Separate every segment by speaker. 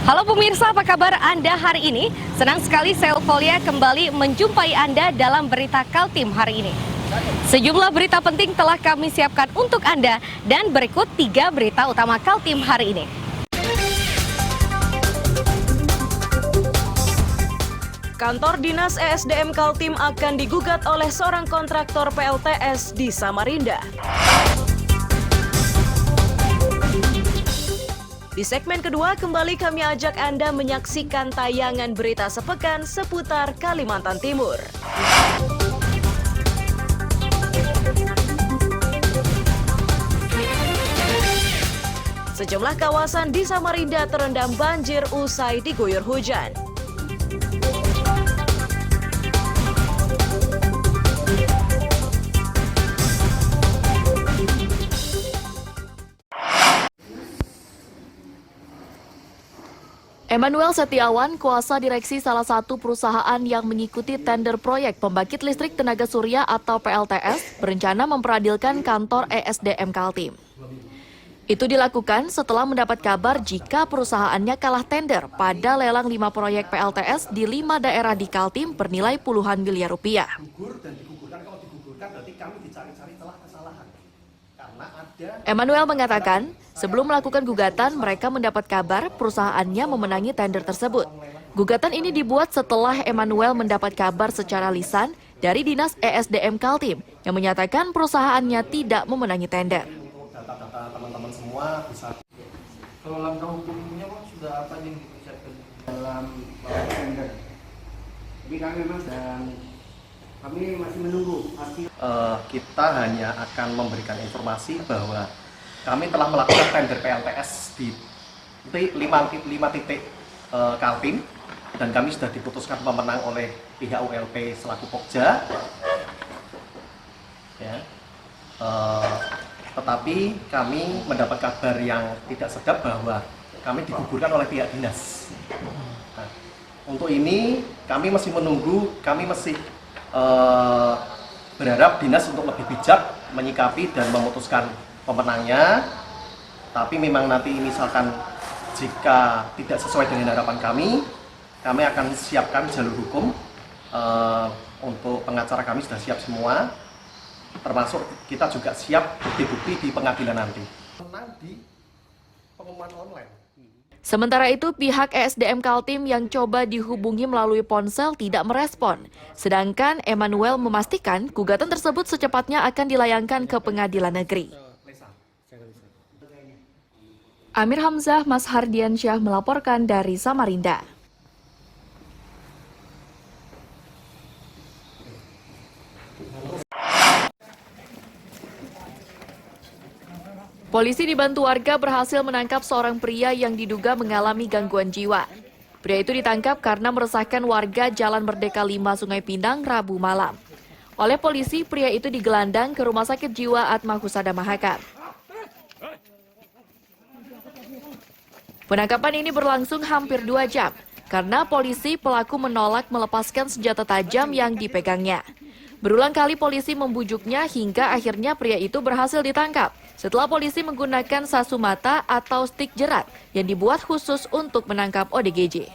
Speaker 1: Halo pemirsa, apa kabar Anda hari ini? Senang sekali saya Eufolia kembali menjumpai Anda dalam berita Kaltim hari ini. Sejumlah berita penting telah kami siapkan untuk Anda dan berikut 3 berita utama Kaltim hari ini.
Speaker 2: Kantor Dinas ESDM Kaltim akan digugat oleh seorang kontraktor PLTS di Samarinda. Di segmen kedua, kembali kami ajak Anda menyaksikan tayangan berita sepekan seputar Kalimantan Timur. Sejumlah kawasan di Samarinda terendam banjir usai diguyur hujan. Emmanuel Setiawan, kuasa direksi salah satu perusahaan yang mengikuti tender proyek pembangkit listrik tenaga surya atau PLTS, berencana memperadilkan kantor ESDM Kaltim. Itu dilakukan setelah mendapat kabar jika perusahaannya kalah tender pada lelang 5 proyek PLTS di 5 daerah di Kaltim bernilai puluhan miliar rupiah. Emmanuel mengatakan, sebelum melakukan gugatan, mereka mendapat kabar perusahaannya memenangi tender tersebut. Gugatan ini dibuat setelah Emmanuel mendapat kabar secara lisan dari Dinas ESDM Kaltim yang menyatakan perusahaannya tidak memenangi tender.
Speaker 3: Data-data teman-teman semua bisa.
Speaker 4: Kalau langkah hukumnya Pak sudah apa yang dipersiapkan dalam tender? Jadi kami memang sedang kami masih menunggu hasil.
Speaker 3: Kita hanya akan memberikan informasi bahwa kami telah melakukan tender PLTS di 5 titik Kaltim dan kami sudah diputuskan pemenang oleh pihak ULP selaku Pokja. Ya. Tetapi kami mendapat kabar yang tidak sedap bahwa kami digugurkan oleh pihak dinas. Nah, untuk ini kami masih menunggu, kami masih berharap dinas untuk lebih bijak menyikapi dan memutuskan pemenangnya. Tapi memang nanti misalkan jika tidak sesuai dengan harapan kami akan siapkan jalur hukum. Untuk pengacara kami sudah siap semua, termasuk kita juga siap bukti-bukti di pengadilan nanti. Menang di pengumuman online.
Speaker 2: Sementara itu, pihak ESDM Kaltim yang coba dihubungi melalui ponsel tidak merespon. Sedangkan Emmanuel memastikan gugatan tersebut secepatnya akan dilayangkan ke pengadilan negeri. Amir Hamzah, Mas Hardiansyah melaporkan dari Samarinda. Polisi dibantu warga berhasil menangkap seorang pria yang diduga mengalami gangguan jiwa. Pria itu ditangkap karena meresahkan warga Jalan Merdeka 5 Sungai Pinang Rabu malam. Oleh polisi, pria itu digelandang ke Rumah Sakit Jiwa Atma Husada Mahakam. Penangkapan ini berlangsung hampir 2 jam karena polisi pelaku menolak melepaskan senjata tajam yang dipegangnya. Berulang kali polisi membujuknya hingga akhirnya pria itu berhasil ditangkap setelah polisi menggunakan sasu mata atau stik jerat yang dibuat khusus untuk menangkap ODGJ.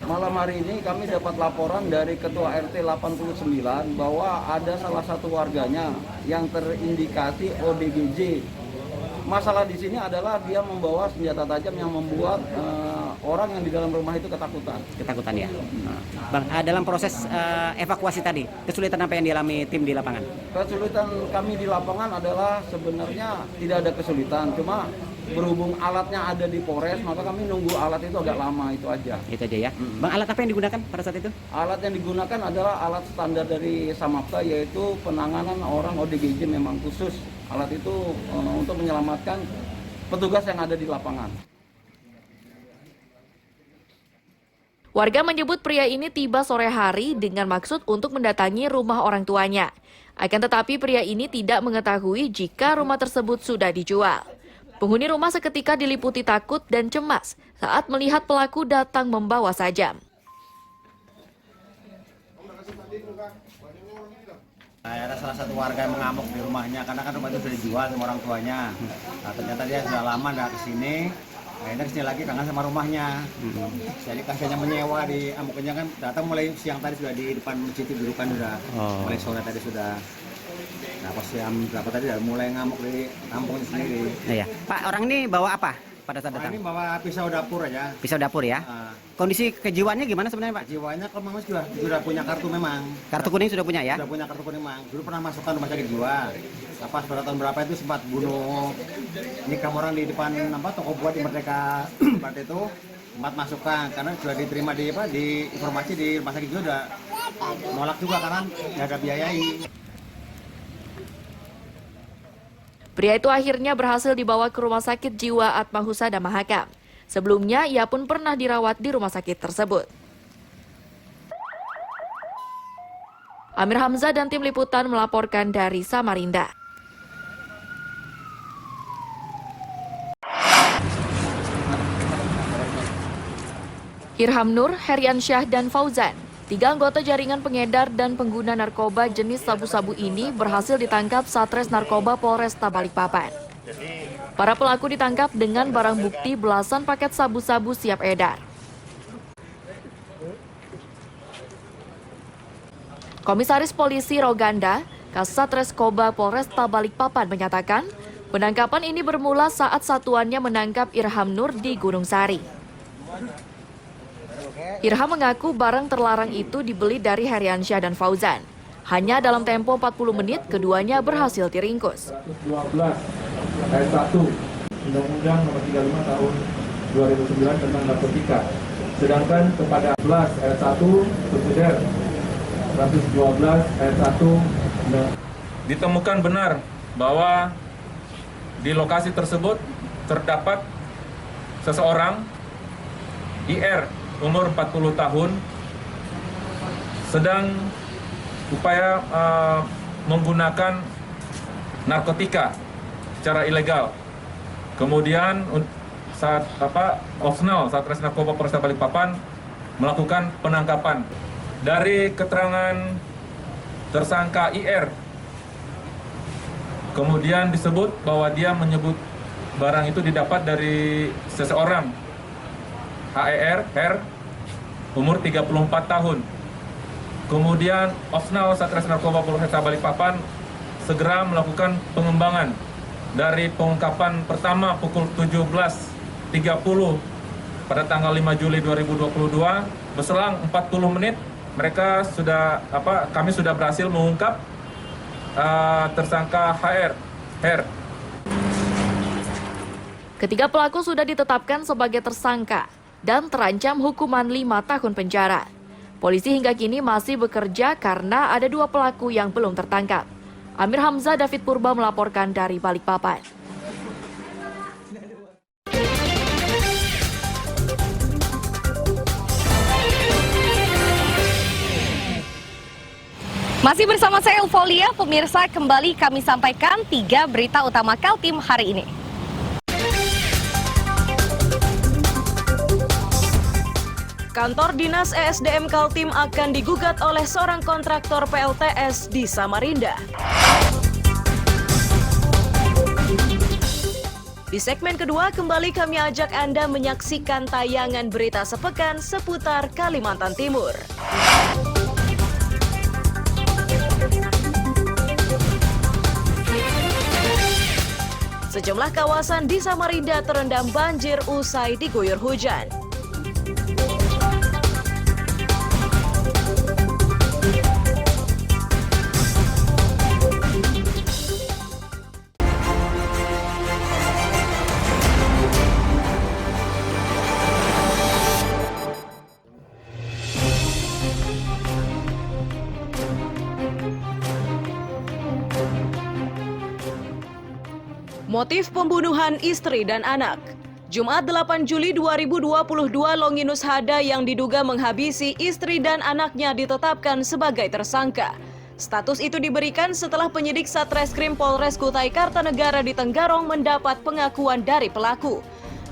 Speaker 4: Malam hari ini kami dapat laporan dari Ketua RT 89 bahwa ada salah satu warganya yang terindikasi ODGJ. Masalah di sini adalah dia membawa senjata tajam yang membuat orang yang di dalam rumah itu ketakutan.
Speaker 5: Ketakutan ya. Bang, dalam proses evakuasi tadi, kesulitan apa yang dialami tim di lapangan?
Speaker 4: Kesulitan kami di lapangan adalah sebenarnya tidak ada kesulitan, cuma berhubung alatnya ada di Polres, maka kami nunggu alat itu agak lama, itu aja.
Speaker 5: Itu aja ya. Bang, alat apa yang digunakan pada saat itu?
Speaker 4: Alat yang digunakan adalah alat standar dari Samapta, yaitu penanganan orang ODGJ memang khusus. Alat itu untuk menyelamatkan petugas yang ada di lapangan.
Speaker 2: Warga menyebut pria ini tiba sore hari dengan maksud untuk mendatangi rumah orang tuanya. Akan tetapi pria ini tidak mengetahui jika rumah tersebut sudah dijual. Penghuni rumah seketika diliputi takut dan cemas saat melihat pelaku datang membawa sajam.
Speaker 6: Ada salah satu warga yang mengamuk di rumahnya karena kan rumah itu sudah dijual sama orang tuanya. Nah, ternyata dia sudah lama nggak kesini. Akhirnya kesini lagi kangen sama rumahnya. Jadi kasihannya menyewa di amuknya kan datang mulai siang tadi sudah di depan masjid dulu kan sudah. Mulai sore tadi sudah. Nah pas jam berapa tadi udah mulai ngamuk di kampungnya sendiri.
Speaker 5: Iya. Pak, orang ini bawa apa pada saat datang?
Speaker 6: Ini bawa pisau dapur aja.
Speaker 5: Pisau dapur ya? Kondisi kejiwaannya gimana sebenarnya, Pak?
Speaker 6: Jiwanya kalau memang sudah punya kartu memang.
Speaker 5: Kartu kuning sudah punya ya?
Speaker 6: Sudah punya kartu kuning memang. Dulu pernah masukkan rumah sakit jiwa. Pas pada tahun berapa itu sempat bunuh nikam orang di depan toko buat di Merdeka tempat itu sempat masukkan karena sudah diterima di informasi di rumah sakit jiwa udah nolak juga karena nggak ada biayai.
Speaker 2: Pria itu akhirnya berhasil dibawa ke Rumah Sakit Jiwa Atma Husada Mahakam. Sebelumnya, ia pun pernah dirawat di rumah sakit tersebut. Amir Hamzah dan tim liputan melaporkan dari Samarinda. Irham Nur, Heriansyah, dan Fauzan, 3 anggota jaringan pengedar dan pengguna narkoba jenis sabu-sabu ini berhasil ditangkap Satres Narkoba Polresta Balikpapan. Para pelaku ditangkap dengan barang bukti belasan paket sabu-sabu siap edar. Komisaris Polisi Roganda, Kasat Reskoba Polresta Balikpapan menyatakan, penangkapan ini bermula saat satuannya menangkap Irham Nur di Gunung Sari. Irham mengaku barang terlarang itu dibeli dari Heriansyah dan Fauzan. Hanya dalam tempo 40 menit, keduanya berhasil diringkus.
Speaker 7: 112 ayat 1 Undang-Undang Nomor 35 Tahun 2009 tentang narkotika. Sedangkan kepada 11 ayat 1 subsidiar 112 ayat 1
Speaker 8: ditemukan benar bahwa di lokasi tersebut terdapat seseorang IR umur 40 tahun sedang upaya menggunakan narkotika secara ilegal. Kemudian saat Opsnal Satres Narkoba Polresta Balikpapan melakukan penangkapan. Dari keterangan tersangka IR, kemudian disebut bahwa dia menyebut barang itu didapat dari seseorang HER, umur 34 tahun. Kemudian Opsnal Satres Narkoba Polresta Balikpapan segera melakukan pengembangan dari pengungkapan pertama pukul 17.30 pada tanggal 5 Juli 2022. Berselang 40 menit kami sudah berhasil mengungkap tersangka HR.
Speaker 2: Ketiga pelaku sudah ditetapkan sebagai tersangka dan terancam hukuman 5 tahun penjara. Polisi hingga kini masih bekerja karena ada 2 pelaku yang belum tertangkap. Amir Hamzah, David Purba melaporkan dari Balikpapan.
Speaker 1: Masih bersama saya Eufolia, pemirsa, kembali kami sampaikan 3 berita utama Kaltim hari ini.
Speaker 9: Kantor Dinas ESDM Kaltim akan digugat oleh seorang kontraktor PLTS di Samarinda. Di segmen kedua, kembali kami ajak Anda menyaksikan tayangan berita sepekan seputar Kalimantan Timur. Sejumlah kawasan di Samarinda terendam banjir usai diguyur hujan. Motif pembunuhan istri dan anak. Jumat 8 Juli 2022, Longinus Hada yang diduga menghabisi istri dan anaknya ditetapkan sebagai tersangka. Status itu diberikan setelah penyidik Satreskrim Polres Kutai Kartanegara di Tenggarong mendapat pengakuan dari pelaku.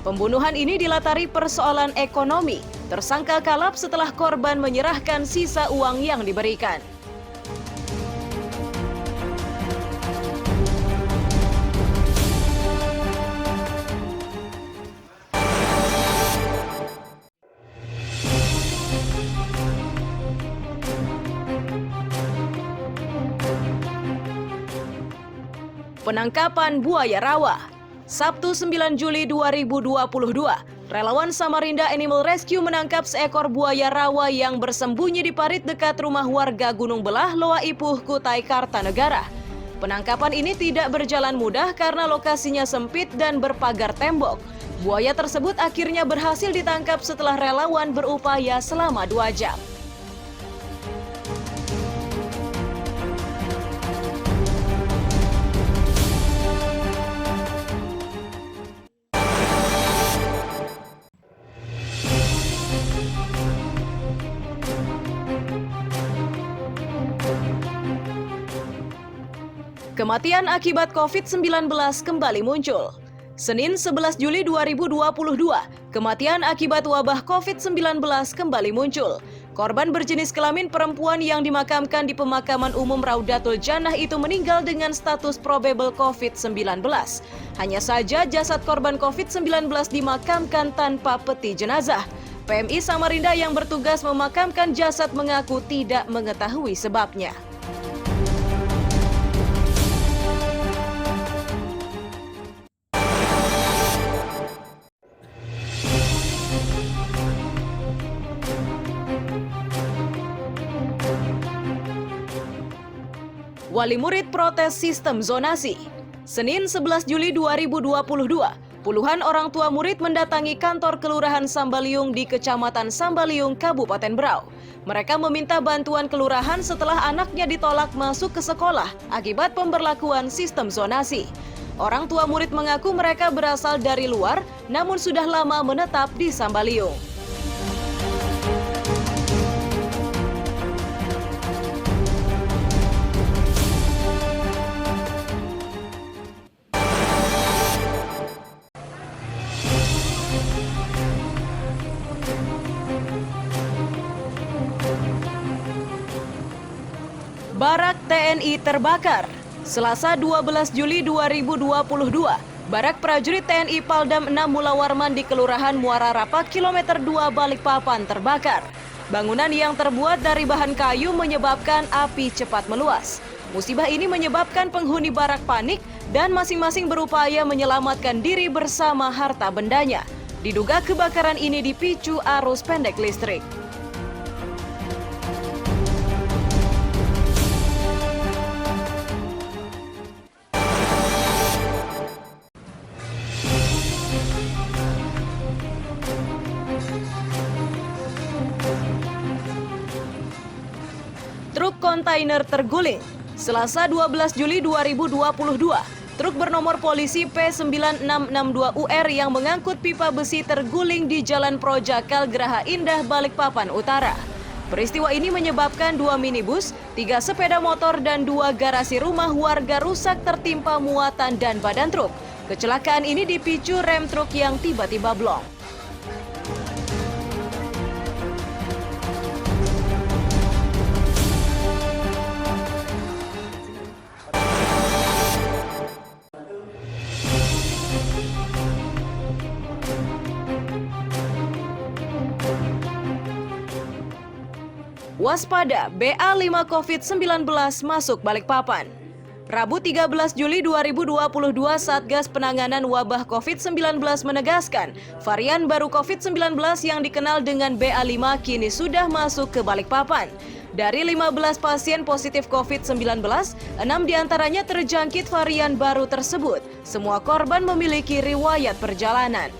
Speaker 9: Pembunuhan ini dilatari persoalan ekonomi. Tersangka kalap setelah korban menyerahkan sisa uang yang diberikan. Penangkapan buaya rawa. Sabtu 9 Juli 2022, relawan Samarinda Animal Rescue menangkap seekor buaya rawa yang bersembunyi di parit dekat rumah warga Gunung Belah, Loa Ipuh, Kutai Kartanegara. Penangkapan ini tidak berjalan mudah karena lokasinya sempit dan berpagar tembok. Buaya tersebut akhirnya berhasil ditangkap setelah relawan berupaya selama 2 jam. Kematian akibat COVID-19 kembali muncul. Senin 11 Juli 2022, kematian akibat wabah COVID-19 kembali muncul. Korban berjenis kelamin perempuan yang dimakamkan di pemakaman umum Raudatul Jannah itu meninggal dengan status probable COVID-19. Hanya saja jasad korban COVID-19 dimakamkan tanpa peti jenazah. PMI Samarinda yang bertugas memakamkan jasad mengaku tidak mengetahui sebabnya. Wali murid protes sistem zonasi. Senin 11 Juli 2022, puluhan orang tua murid mendatangi kantor Kelurahan Sambaliung di Kecamatan Sambaliung, Kabupaten Berau. Mereka meminta bantuan kelurahan setelah anaknya ditolak masuk ke sekolah akibat pemberlakuan sistem zonasi. Orang tua murid mengaku mereka berasal dari luar, namun sudah lama menetap di Sambaliung. Barak TNI terbakar. Selasa 12 Juli 2022, Barak prajurit TNI Paldam 6 Mula Warman di Kelurahan Muara Rapak, kilometer 2 Balikpapan terbakar. Bangunan yang terbuat dari bahan kayu menyebabkan api cepat meluas. Musibah ini menyebabkan penghuni barak panik dan masing-masing berupaya menyelamatkan diri bersama harta bendanya. Diduga kebakaran ini dipicu arus pendek listrik. Truk kontainer terguling. Selasa 12 Juli 2022, truk bernomor polisi P9662UR yang mengangkut pipa besi terguling di Jalan Projakal Geraha Indah, Balikpapan Utara. Peristiwa ini menyebabkan 2 minibus, 3 sepeda motor, dan 2 garasi rumah warga rusak tertimpa muatan dan badan truk. Kecelakaan ini dipicu rem truk yang tiba-tiba blong. Waspada, BA5 COVID-19 masuk Balikpapan. Rabu 13 Juli 2022, Satgas Penanganan Wabah COVID-19 menegaskan varian baru COVID-19 yang dikenal dengan BA5 kini sudah masuk ke Balikpapan. Dari 15 pasien positif COVID-19, 6 diantaranya terjangkit varian baru tersebut. Semua korban memiliki riwayat perjalanan.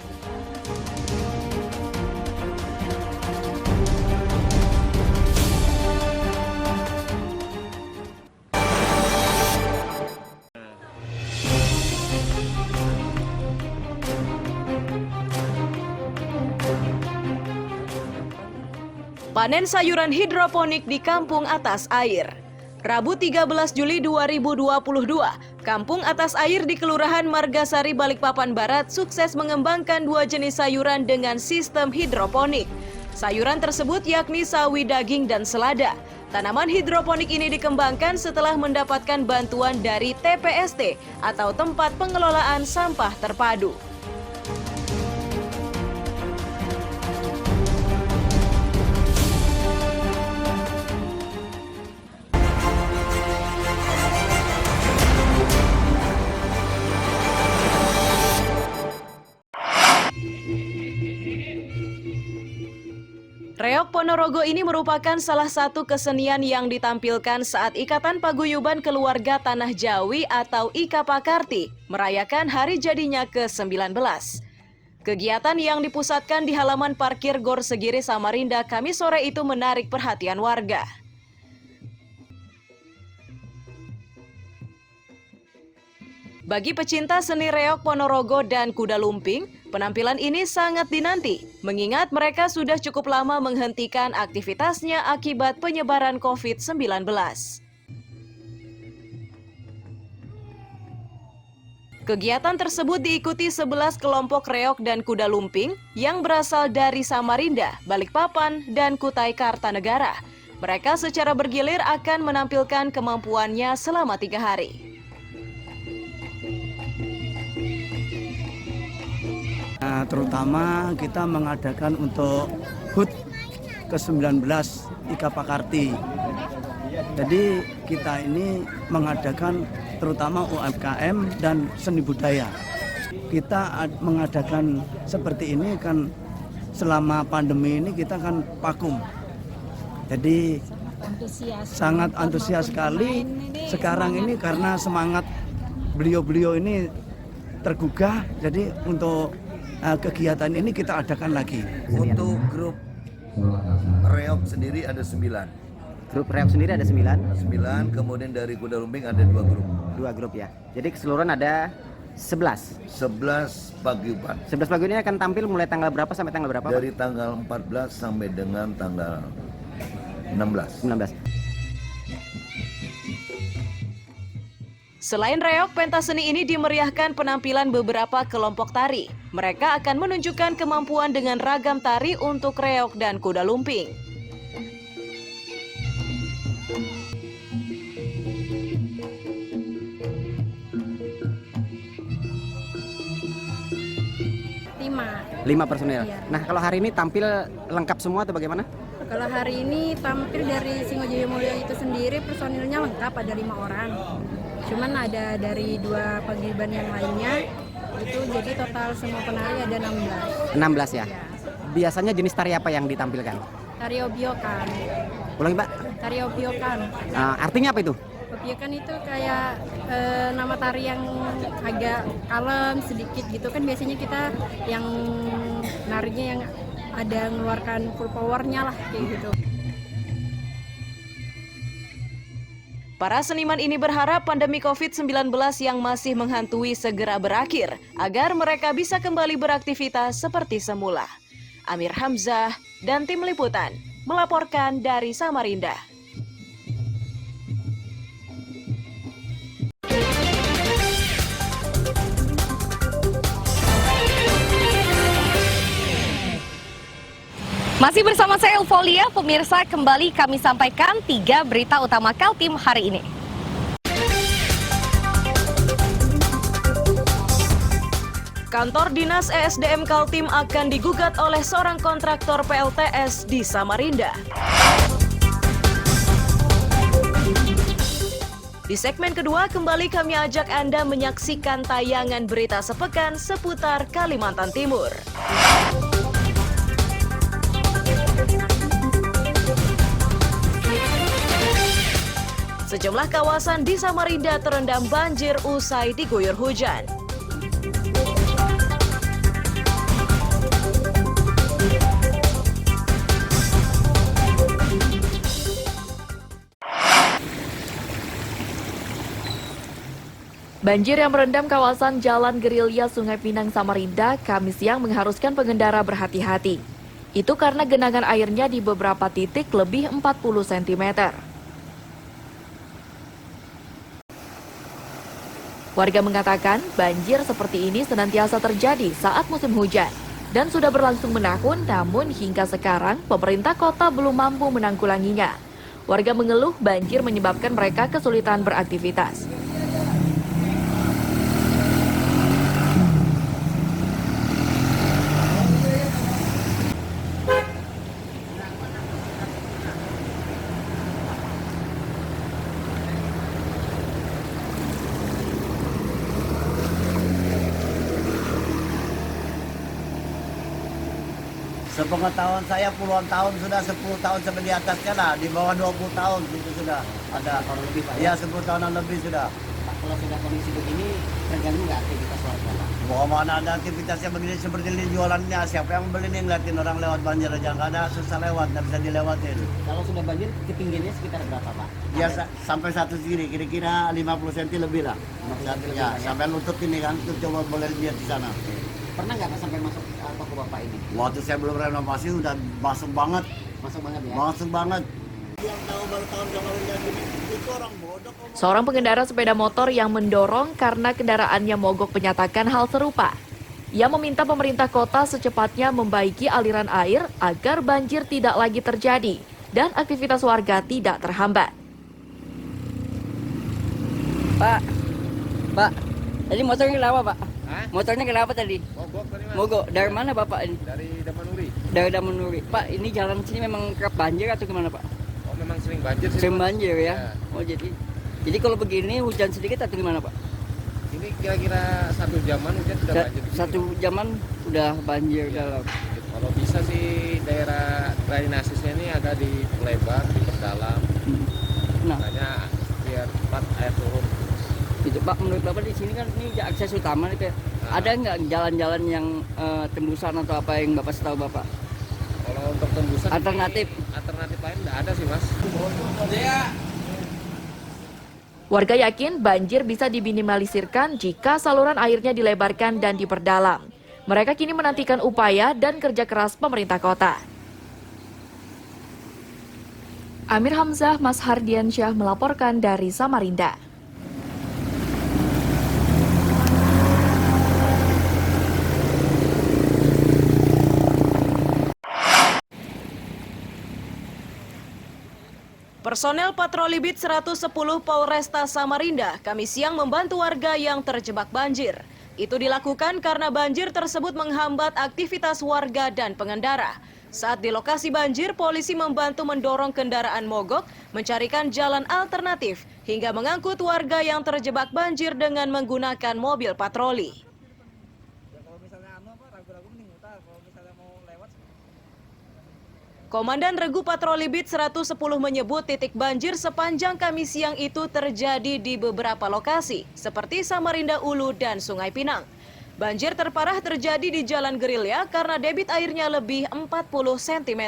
Speaker 9: Panen sayuran hidroponik di kampung atas air. Rabu 13 Juli 2022, Kampung Atas Air di Kelurahan Margasari, Balikpapan Barat sukses mengembangkan 2 jenis sayuran dengan sistem hidroponik. Sayuran tersebut yakni sawi daging dan selada. Tanaman hidroponik ini dikembangkan setelah mendapatkan bantuan dari TPST atau Tempat Pengelolaan Sampah Terpadu. Reok Ponorogo ini merupakan salah satu kesenian yang ditampilkan saat Ikatan Paguyuban Keluarga Tanah Jawi atau IKAPAKARTI merayakan hari jadinya ke-19. Kegiatan yang dipusatkan di halaman parkir Gor Segiri Samarinda Kamis sore itu menarik perhatian warga. Bagi pecinta seni reok Ponorogo dan kuda lumping, penampilan ini sangat dinanti, mengingat mereka sudah cukup lama menghentikan aktivitasnya akibat penyebaran COVID-19. Kegiatan tersebut diikuti 11 kelompok reok dan kuda lumping yang berasal dari Samarinda, Balikpapan, dan Kutai Kartanegara. Mereka secara bergilir akan menampilkan kemampuannya selama 3 hari.
Speaker 10: Terutama kita mengadakan untuk HUT ke-19 IKAPAKARTI. Jadi kita ini mengadakan terutama UMKM dan seni budaya. Kita mengadakan seperti ini kan selama pandemi ini kita kan vakum. Jadi sangat antusias sekali sekarang ini karena semangat beliau-beliau ini tergugah. Jadi untuk kegiatan ini kita adakan lagi.
Speaker 11: Untuk grup reok sendiri ada 9.
Speaker 5: Grup reok sendiri ada 9?
Speaker 11: 9, kemudian dari kuda lumping ada 2 grup.
Speaker 5: 2 grup ya. Jadi keseluruhan ada 11?
Speaker 11: 11 paguyuban.
Speaker 5: 11 paguyuban ini akan tampil mulai tanggal berapa sampai tanggal berapa?
Speaker 11: Dari tanggal 14 sampai dengan tanggal 16.
Speaker 9: Selain reok, pentas seni ini dimeriahkan penampilan beberapa kelompok tari. Mereka akan menunjukkan kemampuan dengan ragam tari untuk reok dan kuda lumping. Lima personil.
Speaker 5: Iya. Nah, kalau hari ini tampil lengkap semua atau bagaimana?
Speaker 12: Kalau hari ini tampil dari Singojaya Mulia itu sendiri personilnya lengkap, ada 5 orang. Cuman ada dari 2 paguyuban yang lainnya, itu jadi total semua penari ada 16.
Speaker 5: 16 ya? Biasanya jenis tari apa yang ditampilkan?
Speaker 12: Tari obiokan.
Speaker 5: Ulangi, Mbak?
Speaker 12: Tari obiokan.
Speaker 5: Artinya apa itu?
Speaker 12: Obiokan itu kayak nama tari yang agak kalem sedikit gitu kan, biasanya kita yang narinya yang ada mengeluarkan full powernya lah kayak gitu.
Speaker 9: Para seniman ini berharap pandemi COVID-19 yang masih menghantui segera berakhir agar mereka bisa kembali beraktivitas seperti semula. Amir Hamzah dan tim liputan melaporkan dari Samarinda.
Speaker 1: Masih bersama saya Elvolia, pemirsa, kembali kami sampaikan 3 berita utama Kaltim hari ini.
Speaker 9: Kantor Dinas ESDM Kaltim akan digugat oleh seorang kontraktor PLTS di Samarinda. Di segmen kedua, kembali kami ajak Anda menyaksikan tayangan berita sepekan seputar Kalimantan Timur. Sejumlah kawasan di Samarinda terendam banjir usai diguyur hujan.
Speaker 2: Banjir yang merendam kawasan Jalan Gerilya Sungai Pinang Samarinda Kamis siang mengharuskan pengendara berhati-hati. Itu karena genangan airnya di beberapa titik lebih 40 cm. Warga mengatakan banjir seperti ini senantiasa terjadi saat musim hujan dan sudah berlangsung menahun, namun hingga sekarang pemerintah kota belum mampu menanggulanginya. Warga mengeluh banjir menyebabkan mereka kesulitan beraktivitas.
Speaker 6: Sepengetahuan saya puluhan tahun sudah, 10 tahun sampai di atasnya lah, di bawah 20 tahun itu sudah ada.
Speaker 5: Kalau lebih Pak
Speaker 6: Ya 10 tahunan lebih sudah.
Speaker 5: Pak, kalau sudah kondisi begini, terganggu nggak aktivitas warga Pak?
Speaker 6: Bahwa mana ada aktivitasnya begini seperti ini jualannya, siapa yang beli nih ngeliatin orang lewat banjir aja, nggak ada, susah lewat, nggak bisa dilewatin.
Speaker 5: Kalau sudah banjir, ketinggiannya sekitar berapa Pak?
Speaker 6: Ya sampai satu segini, kira-kira 50 cm lebih lah. Ya, sampai lutut ini kan, itu coba boleh lihat di sana.
Speaker 5: Pernah nggak Pak sampai masuk toko Bapak ini?
Speaker 6: Waktu saya belum renovasi udah masuk banget.
Speaker 5: Masuk banget ya?
Speaker 6: Masuk banget. Yang tahu baru tahun yang lalu gini, itu orang bodoh.
Speaker 2: Seorang pengendara sepeda motor yang mendorong karena kendaraannya mogok menyatakan hal serupa. Ia meminta pemerintah kota secepatnya membaiki aliran air agar banjir tidak lagi terjadi dan aktivitas warga tidak terhambat.
Speaker 13: Pak, tadi motornya kenapa Pak? Motornya kenapa tadi? Mogok. Dari mana Bapak ini?
Speaker 14: Dari Damanuri.
Speaker 13: Dari Damanuri. Pak, ini jalan sini memang kerap banjir atau gimana Pak?
Speaker 14: Oh, memang sering banjir sih.
Speaker 13: Sering banjir ya? Oh, jadi kalau begini hujan sedikit atau gimana Pak?
Speaker 14: Ini kira-kira 1 jaman hujan sudah banjir.
Speaker 13: 1 jaman sudah banjir dalam.
Speaker 14: Kalau bisa sih daerah drainasenya ini agak dilebar, diperdalam. Makanya biar cepat air turun.
Speaker 13: Itu Pak, menurut Bapak di sini kan ini akses utama nih Pak. Ada nggak jalan-jalan yang tembusan atau apa yang Bapak setahu Bapak?
Speaker 14: Kalau untuk tembusan
Speaker 13: alternatif
Speaker 14: lain nggak ada sih Mas.
Speaker 2: Warga yakin banjir bisa diminimalisirkan jika saluran airnya dilebarkan dan diperdalam. Mereka kini menantikan upaya dan kerja keras pemerintah kota. Amir Hamzah, Mas Hardiansyah melaporkan dari Samarinda.
Speaker 9: Personel patroli BIT 110 Polresta Samarinda Kamis siang membantu warga yang terjebak banjir. Itu dilakukan karena banjir tersebut menghambat aktivitas warga dan pengendara. Saat di lokasi banjir, polisi membantu mendorong kendaraan mogok, mencarikan jalan alternatif, hingga mengangkut warga yang terjebak banjir dengan menggunakan mobil patroli. Komandan Regu Patroli BIT 110 menyebut titik banjir sepanjang Kamis siang itu terjadi di beberapa lokasi, seperti Samarinda Ulu dan Sungai Pinang. Banjir terparah terjadi di Jalan Gerilya karena debit airnya lebih 40 cm.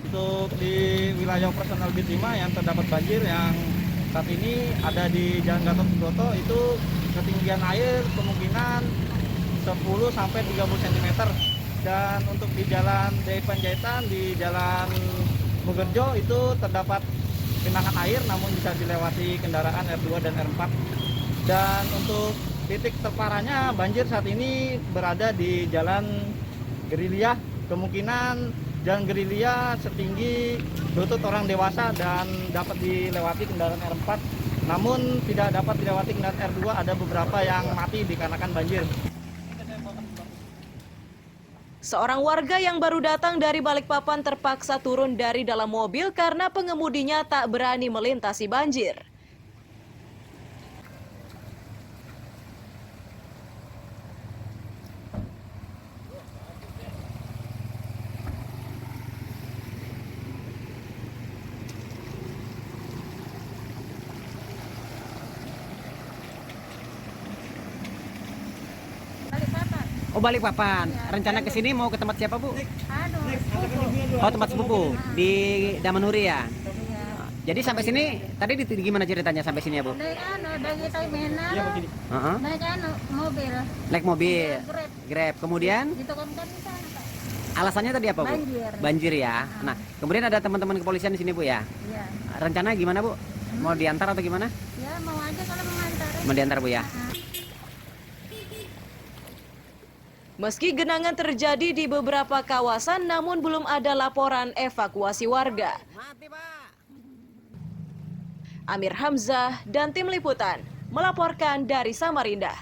Speaker 4: Untuk di wilayah operasional BIT 5 yang terdapat banjir yang saat ini ada di Jalan Gatot Subroto, itu ketinggian air kemungkinan 10 sampai 30 cm. Dan untuk di Jalan Dai Panjaitan, di Jalan Mugerjo itu terdapat genangan air namun bisa dilewati kendaraan R2 dan R4. Dan untuk titik terparahnya banjir saat ini berada di Jalan Gerilya, kemungkinan Jalan Gerilya setinggi lutut orang dewasa dan dapat dilewati kendaraan R4. Namun tidak dapat dilewati kendaraan R2, ada beberapa yang mati dikarenakan banjir.
Speaker 9: Seorang warga yang baru datang dari Balikpapan terpaksa turun dari dalam mobil karena pengemudinya tak berani melintasi banjir.
Speaker 5: Oh, Balikpapan. Rencana ke sini mau ke tempat siapa, Bu? Oh, tempat sepupu di Damanuri ya. Jadi sampai sini tadi gimana ceritanya sampai sini ya, Bu?
Speaker 12: Dari terminal. Naik mobil.
Speaker 5: Naik mobil. Grab. Kemudian?
Speaker 12: Ditemukan di sana, Pak.
Speaker 5: Alasannya tadi apa, Bu?
Speaker 12: Banjir.
Speaker 5: Banjir ya. Nah, kemudian ada teman-teman kepolisian di sini, Bu ya.
Speaker 12: Iya.
Speaker 5: Rencana gimana, Bu? Mau diantar atau gimana?
Speaker 12: Ya mau aja kalau mengantar.
Speaker 5: Mau diantar, Bu ya.
Speaker 9: Meski genangan terjadi di beberapa kawasan, namun belum ada laporan evakuasi warga. Amir Hamzah dan tim liputan melaporkan dari Samarinda.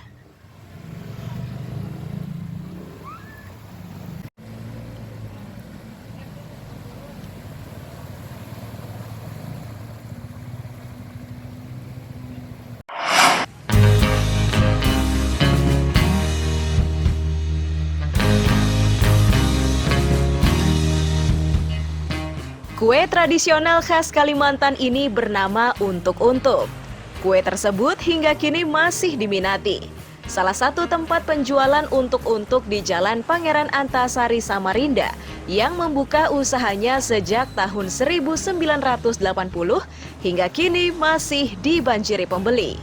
Speaker 9: Kue tradisional khas Kalimantan ini bernama Untuk-Untuk. Kue tersebut hingga kini masih diminati. Salah satu tempat penjualan Untuk-Untuk di Jalan Pangeran Antasari, Samarinda, yang membuka usahanya sejak tahun 1980 hingga kini masih dibanjiri pembeli.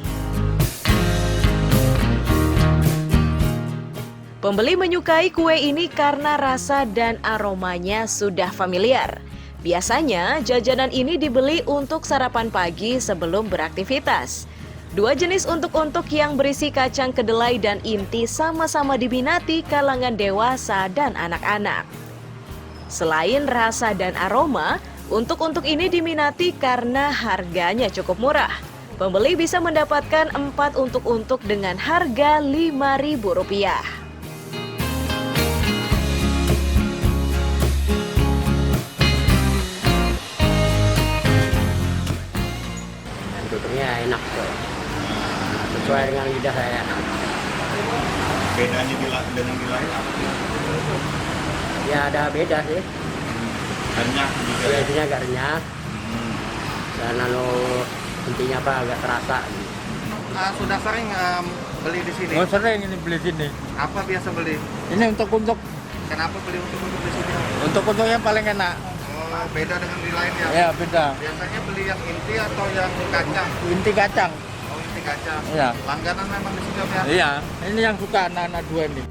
Speaker 9: Pembeli menyukai kue ini karena rasa dan aromanya sudah familiar. Biasanya, jajanan ini dibeli untuk sarapan pagi sebelum beraktivitas. Dua jenis Untuk-Untuk yang berisi kacang kedelai dan inti sama-sama diminati kalangan dewasa dan anak-anak. Selain rasa dan aroma, Untuk-Untuk ini diminati karena harganya cukup murah. Pembeli bisa mendapatkan 4 Untuk-Untuk dengan harga Rp5.000.
Speaker 15: Tutupnya enak tuh, sesuai dengan lidah saya.
Speaker 6: Bedanya dengan di lain apa?
Speaker 15: Ya ada beda sih.
Speaker 6: Renyah juga.
Speaker 15: Ya, intinya agak renyah. Dan intinya apa agak terasa.
Speaker 6: Sudah sering beli di sini?
Speaker 16: Oh sering ini beli sini.
Speaker 6: Apa biasa beli?
Speaker 16: Ini untuk.
Speaker 6: Kenapa beli untuk di sini?
Speaker 16: Untuk yang paling enak.
Speaker 6: Oh, beda dengan di lain ya?
Speaker 16: Ya beda.
Speaker 6: Biasanya beli yang inti atau yang kacang?
Speaker 16: Inti kacang.
Speaker 6: Oh inti kacang.
Speaker 16: Iya.
Speaker 6: Langganan memang di sini ya?
Speaker 16: Iya. Ini yang suka anak-anak dua ini.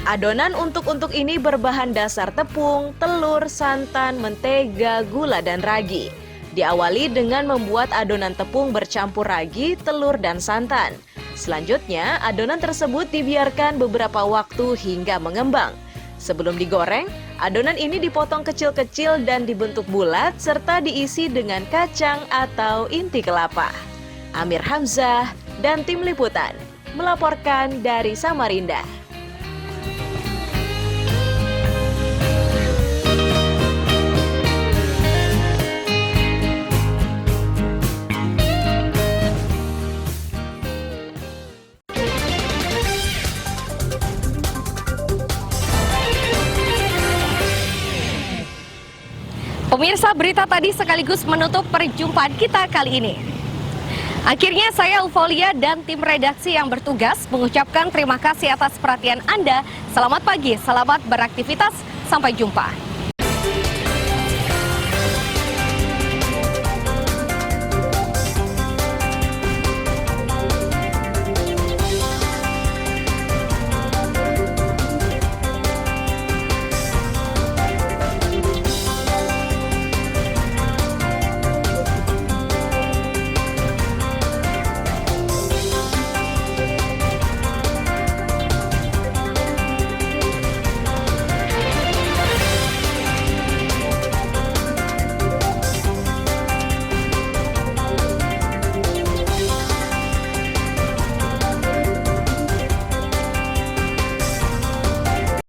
Speaker 9: Adonan Untuk-Untuk ini berbahan dasar tepung, telur, santan, mentega, gula, dan ragi. Diawali dengan membuat adonan tepung bercampur ragi, telur, dan santan. Selanjutnya, adonan tersebut dibiarkan beberapa waktu hingga mengembang. Sebelum digoreng, adonan ini dipotong kecil-kecil dan dibentuk bulat serta diisi dengan kacang atau inti kelapa. Amir Hamzah dan tim liputan melaporkan dari Samarinda.
Speaker 1: Pemirsa, berita tadi sekaligus menutup perjumpaan kita kali ini. Akhirnya saya Eufolia dan tim redaksi yang bertugas mengucapkan terima kasih atas perhatian Anda. Selamat pagi, selamat beraktivitas, sampai jumpa.